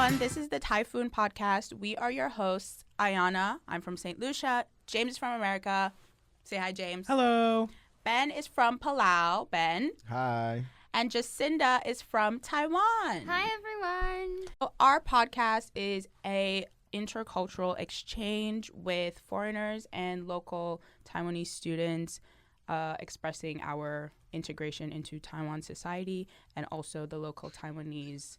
everyone. This is the TaiPhoon podcast. We are your hosts. Ayana, I'm from St. Lucia. James is from America. Say hi, James. Hello. Ben is from Palau. Ben. Hi. And Jacinda is from Taiwan. Hi, everyone. So our podcast is a intercultural exchange with foreigners and local Taiwanese students, expressing our integration into Taiwan society and also the local Taiwanese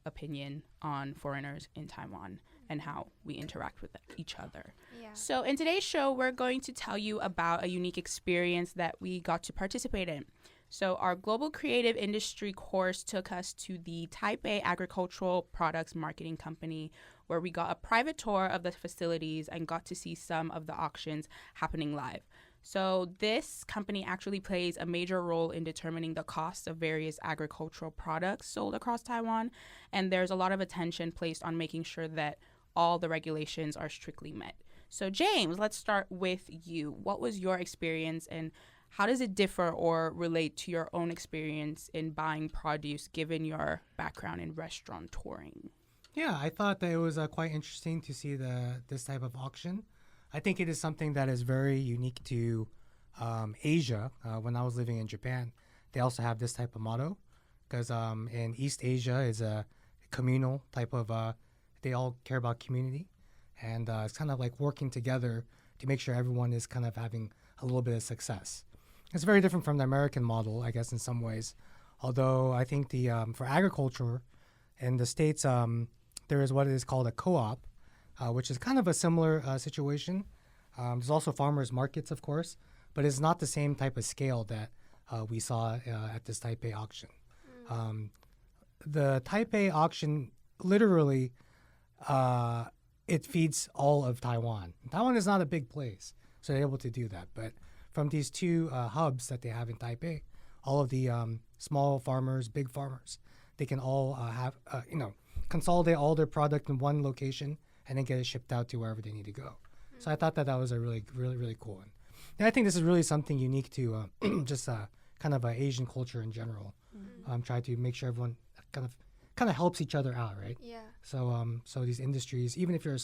opinion on foreigners in Taiwan and how we interact with each other. Yeah. So in today's show, we're going to tell you about a unique experience that we got to participate in. So our global creative industry course took us to the Taipei Agricultural Products Marketing Company, where we got a private tour of the facilities and got to see some of the auctions happening live. So this company actually plays a major role in determining the cost of various agricultural products sold across Taiwan, and there's a lot of attention placed on making sure that all the regulations are strictly met. So James, let's start with you. What was your experience and how does it differ or relate to your own experience in buying produce given your background in restaurant touring? Yeah, I thought that it was quite interesting to see this type of auction. I think it is something that is very unique to Asia. When I was living in Japan, they also have this type of motto because in East Asia is a communal type of, they all care about community. And it's kind of like working together to make sure everyone is kind of having a little bit of success. It's very different from the American model, I guess, in some ways. Although I think the for agriculture in the States, there is what is called a co-op, which is kind of a similar situation. There's also farmers markets, of course, but it's not the same type of scale that we saw at this Taipei auction. The Taipei auction, literally, it feeds all of Taiwan. Taiwan is not a big place, so they're able to do that. But from these two hubs that they have in Taipei, all of the small farmers, big farmers, they can all have, consolidate all their product in one location and then get it shipped out to wherever they need to go. So I thought that was a really, really, really cool one. And I think this is really something unique to just kind of Asian culture in general. Try to make sure everyone kind of helps each other out, right? Yeah. So so these industries, even if you're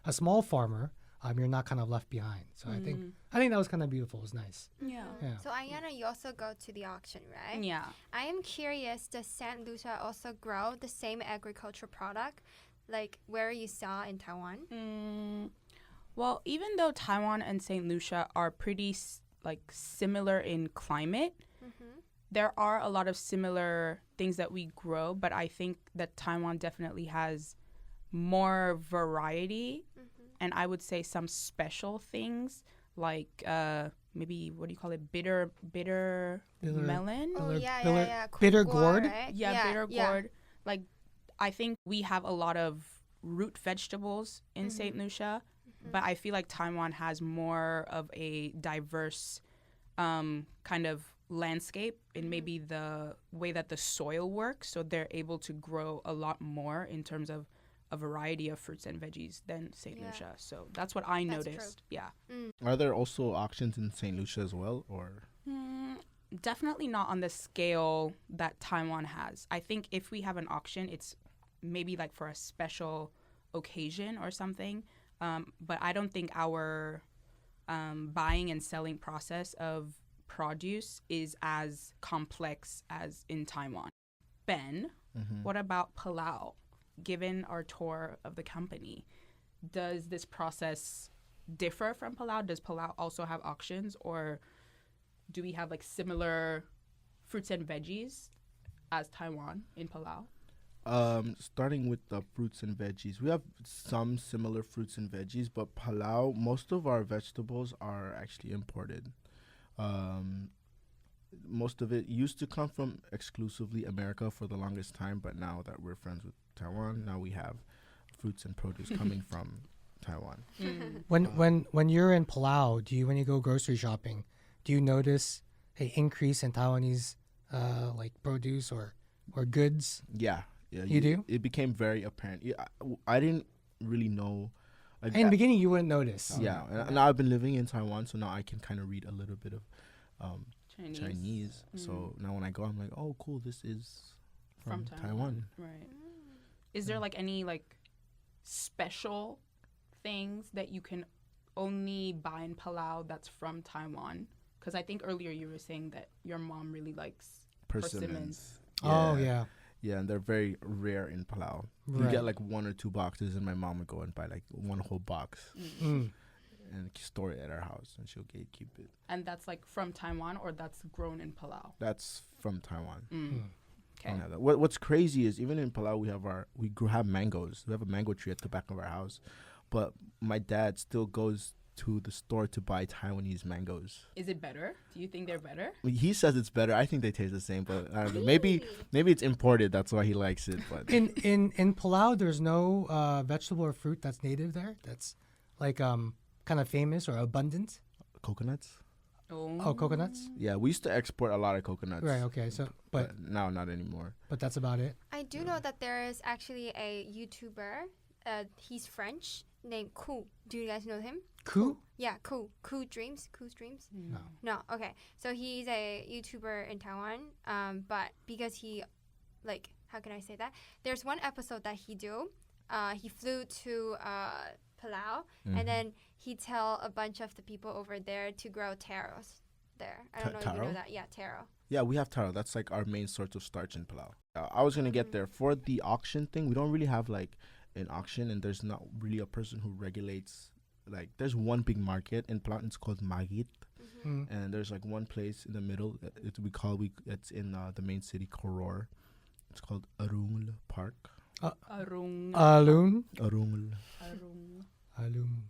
a small farmer, you're not kind of left behind. So I think that was kind of beautiful. It was nice. Yeah. So Ayana, you also go to the auction, right? Yeah. I am curious, does St. Lucia also grow the same agricultural product like where you saw in Taiwan? Well, even though Taiwan and St. Lucia are pretty similar in climate, there are a lot of similar things that we grow, but I think that Taiwan definitely has more variety, and I would say some special things like maybe, what do you call it, bitter melon? Oh, Bitter Bitter gourd? Right? Bitter gourd. Like, I think we have a lot of root vegetables in St. Lucia, but I feel like Taiwan has more of a diverse kind of landscape in maybe the way that the soil works, so they're able to grow a lot more in terms of a variety of fruits and veggies than St. Lucia. So that's what I noticed. True. Yeah. Are there also auctions in St. Lucia as well, or? Definitely not on the scale that Taiwan has. I think if we have an auction, it's maybe like for a special occasion or something. But I don't think our buying and selling process of produce is as complex as in Taiwan. Ben, what about Palau? Given our tour of the company, does this process differ from Palau? Does Palau also have auctions, or do we have like similar fruits and veggies as Taiwan in Palau? Starting with the fruits and veggies, we have some similar fruits and veggies, but Palau, most of our vegetables are actually imported. Most of it used to come from exclusively America for the longest time, but now that we're friends with Taiwan, now we have fruits and produce coming from Taiwan. When you're in Palau, when you go grocery shopping, do you notice an increase in Taiwanese like produce or goods? Yeah. You do? It became very apparent. Yeah, I didn't really know. Like, in the beginning, you wouldn't notice. Yeah, and now I've been living in Taiwan, so now I can kind of read a little bit of Chinese. So now when I go, I'm like, oh, cool, this is from Taiwan. Right. Is there like any like special things that you can only buy in Palau that's from Taiwan? Because I think earlier you were saying that your mom really likes persimmons. Oh, yeah. Yeah, and they're very rare in Palau. You Right. get like 1 or 2 boxes, and my mom would go and buy like one whole box Mm. and store it at our house, and she'll keep it. And that's like from Taiwan or that's grown in Palau? That's from Taiwan. Okay. Yeah, what's crazy is even in Palau we have mangoes. We have a mango tree at the back of our house, but my dad still goes to the store to buy Taiwanese mangoes. Is it better? Do you think they're better? He says it's better. I think they taste the same, but I don't know. Really? Maybe it's imported. That's why he likes it. But In Palau, there's no vegetable or fruit that's native there. That's like kind of famous or abundant. coconuts. Oh, coconuts. Yeah, we used to export a lot of coconuts. Right. Okay. So, but now not anymore. that's about it. I do know that there is actually a YouTuber. He's French, named Ku. Do you guys know him? Ku? Yeah, Ku. Ku Dreams. Ku's Dreams. No. No. Okay. So he's a YouTuber in Taiwan. But because he, like, how can I say that? There's one episode that he do. He flew to Palau, and then he tell a bunch of the people over there to grow taros there. I don't know if you Taro? know that. Yeah, taro. Yeah, we have taro. That's like our main source of starch in Palau. I was gonna get there for the auction thing. We don't really have like an auction, and there's not really a person who regulates. Like, there's one big market in Palau. It's called Magit, Mm. and there's like one place in the middle. It's in the main city, Koror. It's called Arungl Park. Arung. Alun. Arungl. Arung. Alum.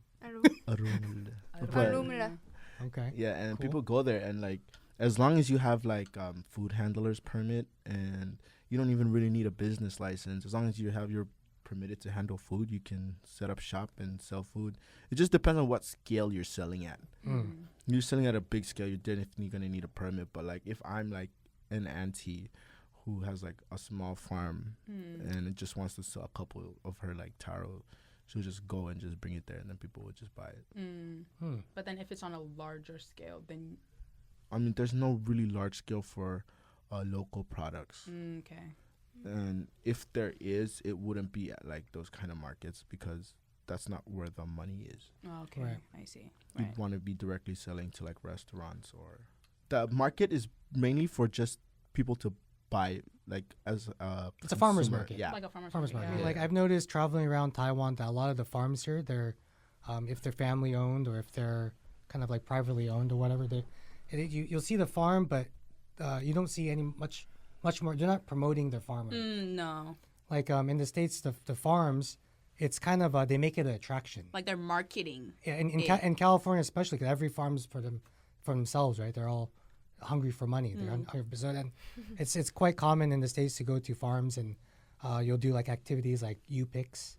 Arungl. Arung. Okay. Yeah, and Cool. people go there, and like as long as you have like food handler's permit, and you don't even really need a business license, as long as you're permitted to handle food, you can set up shop and sell food. It just depends on what scale you're selling at. Mm. You're selling at a big scale, you're definitely gonna need a permit. But like if I'm like an auntie who has like a small farm and it just wants to sell a couple of her like taro, she'll just go and just bring it there, and then people would just buy it. Mm. But then if it's on a larger scale, then I mean, there's no really large scale for local products. okay. And if there is, it wouldn't be at like those kind of markets, because that's not where the money is. Okay, Right. I see. You'd Right. want to be directly selling to like restaurants, or the market is mainly for just people to buy, like as a It's a farmer's consumer. market. Yeah, Like a farmer's Farmers market. market. Yeah. Like I've noticed traveling around Taiwan that a lot of the farms here, they're if they're family owned or if they're kind of like privately owned or whatever, you'll see the farm, but you don't see any much more. They're not promoting their farm. No. Like in the States, the farms, it's kind of they make it an attraction. Like they're marketing. Yeah, in Yeah. in California especially, 'cause every farm's for themselves, right? They're all hungry for money. They're so then it's quite common in the States to go to farms, and you'll do like activities like picks,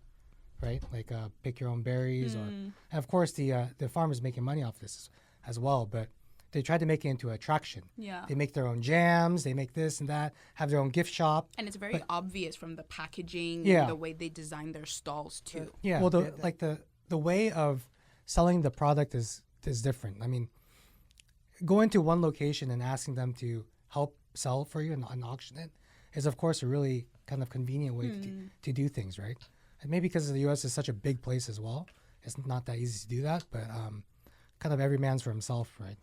right? Like pick your own berries, and of course the farm is making money off this as well, but they try to make it into an attraction. Yeah. They make their own jams, they make this and that, have their own gift shop. And it's very obvious from the packaging Yeah. and the way they design their stalls too. Yeah. Well, the way of selling the product is different. I mean, going to one location and asking them to help sell for you and auction it is, of course, a really kind of convenient way to do things, right? And maybe because the U.S. is such a big place as well, it's not that easy to do that. But kind of every man's for himself, right?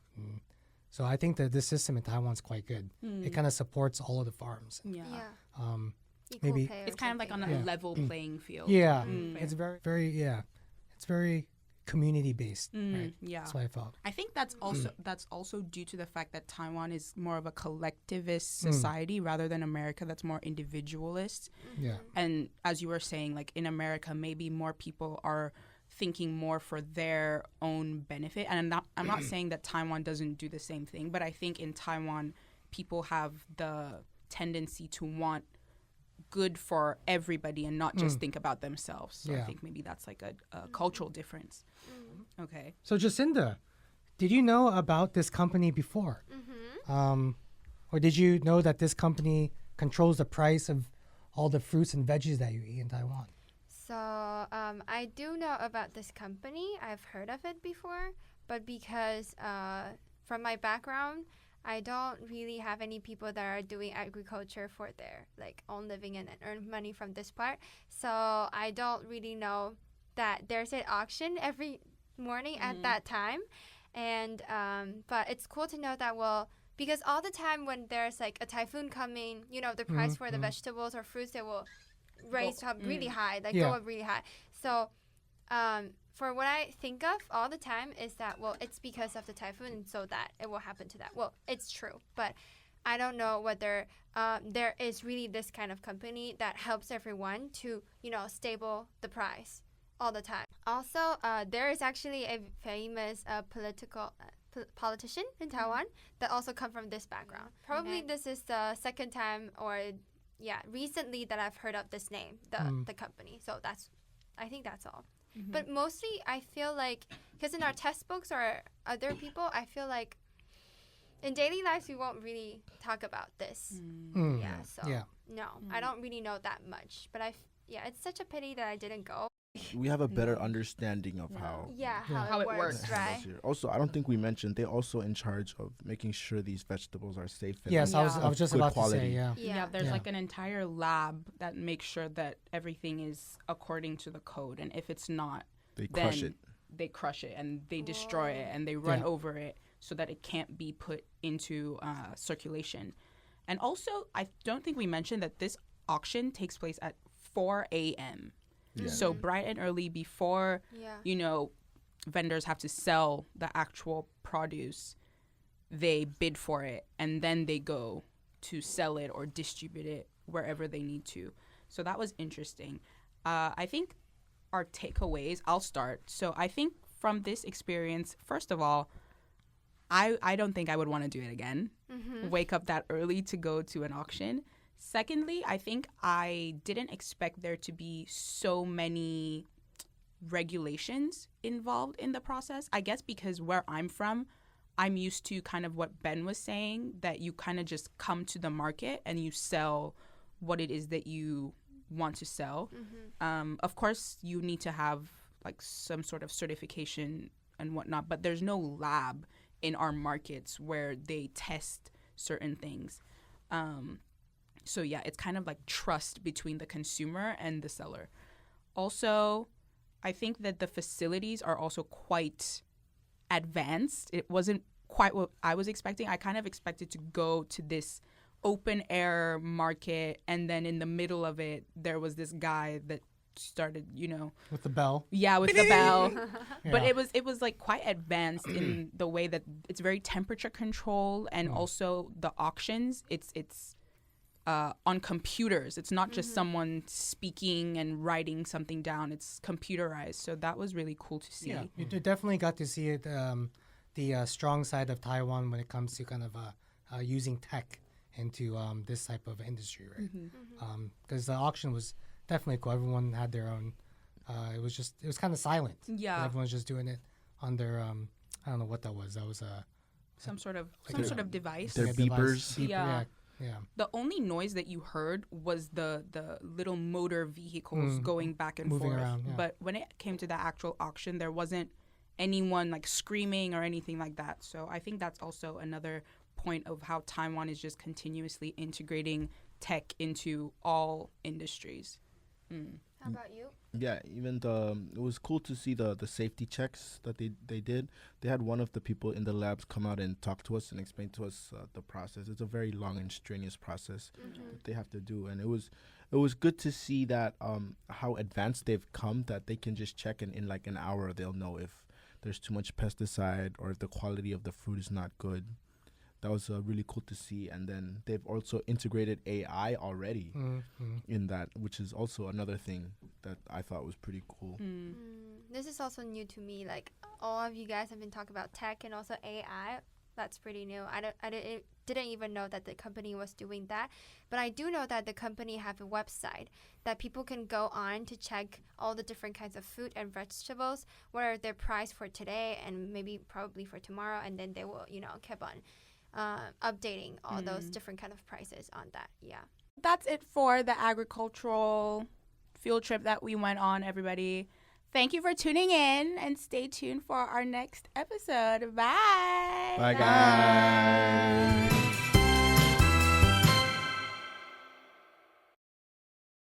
So I think that this system in Taiwan is quite good. It kind of supports all of the farms. Yeah. Yeah. Equal maybe- pay or It's kind of like on something, a Yeah. level playing field. Yeah, Mm. it's very it's very community based. Right? Yeah. That's what I felt. I think that's also due to the fact that Taiwan is more of a collectivist society rather than America that's more individualist. Yeah. And as you were saying, like in America, maybe more people are thinking more for their own benefit. And I'm not saying that Taiwan doesn't do the same thing, but I think in Taiwan, people have the tendency to want good for everybody and not just think about themselves. So I Yeah. think maybe that's like a cultural difference. Okay. So Jacinda, did you know about this company before? Or did you know that this company controls the price of all the fruits and veggies that you eat in Taiwan? So I do know about this company. I've heard of it before, but because from my background, I don't really have any people that are doing agriculture for their like own living and earn money from this part. So I don't really know that there's an auction every morning at that time. And but it's cool to know that, well, because all the time when there's like a typhoon coming, you know, the price for the vegetables or fruits, they will raise up really high, like go up really high. So for what I think of all the time is that, well, it's because of the typhoon, and so that it will happen to that. Well, it's true, but I don't know whether there is really this kind of company that helps everyone to, you know, stable the price all the time. Also, there is actually a famous politician in Taiwan that also come from this background. Probably this is the second time or recently that I've heard of this name, the company. So I think that's all. But mostly I feel like, because in our textbooks or other people, I feel like in daily lives we won't really talk about this. No, I don't really know that much. But it's such a pity that I didn't go. We have a better understanding of how How it works. Right? Also, I don't think we mentioned they're also in charge of making sure these vegetables are safe. And Yes, I was just good about quality. to say, There's like an entire lab that makes sure that everything is according to the code, and if it's not, They crush it. They crush it and they destroy it and they run over it so that it can't be put into circulation. And also, I don't think we mentioned that this auction takes place at 4 a.m. So bright and early before, you know, vendors have to sell the actual produce, they bid for it and then they go to sell it or distribute it wherever they need to. So that was interesting. I think our takeaways, I'll start. So I think from this experience, first of all, I don't think I would want to do it again. Wake up that early to go to an auction. Secondly, I think I didn't expect there to be so many regulations involved in the process. I guess because where I'm from, I'm used to kind of what Ben was saying, that you kind of just come to the market and you sell what it is that you want to sell. Of course, you need to have like some sort of certification and whatnot, but there's no lab in our markets where they test certain things. So yeah, it's kind of like trust between the consumer and the seller. Also, I think that the facilities are also quite advanced. It wasn't quite what I was expecting. I kind of expected to go to this open air market and then in the middle of it, there was this guy that started, you know. with the bell. Yeah, with the bell. But it was like quite advanced in the way that it's very temperature controlled, and also the auctions, it's on computers. It's not just someone speaking and writing something down. It's computerized. So that was really cool to see. Yeah, you definitely got to see it, the strong side of Taiwan when it comes to kind of using tech into this type of industry, right? Because the auction was definitely cool. Everyone had their own. It was kind of silent. Yeah. Everyone's just doing it on their I don't know what that was. That was Some sort of device. Their beepers. Beeper, yeah. The only noise that you heard was the little motor vehicles going back and Moving forth. around, yeah. But when it came to the actual auction, there wasn't anyone like screaming or anything like that. So I think that's also another point of how Taiwan is just continuously integrating tech into all industries. How about you? Yeah, even it was cool to see the safety checks that they did. They had one of the people in the labs come out and talk to us and explain to us the process. It's a very long and strenuous process that they have to do, and it was good to see that how advanced they've come, that they can just check and in like an hour they'll know if there's too much pesticide or if the quality of the fruit is not good. That was really cool to see. And then they've also integrated AI already in that, which is also another thing that I thought was pretty cool. This is also new to me. Like, all of you guys have been talking about tech and also AI. That's pretty new. I didn't even know that the company was doing that. But I do know that the company have a website that people can go on to check all the different kinds of fruit and vegetables, what are their price for today and maybe probably for tomorrow. And then they will, keep on updating all those different kind of prices on that. Yeah. That's it for the agricultural field trip that we went on, everybody. Thank you for tuning in, and stay tuned for our next episode. Bye. Bye, guys.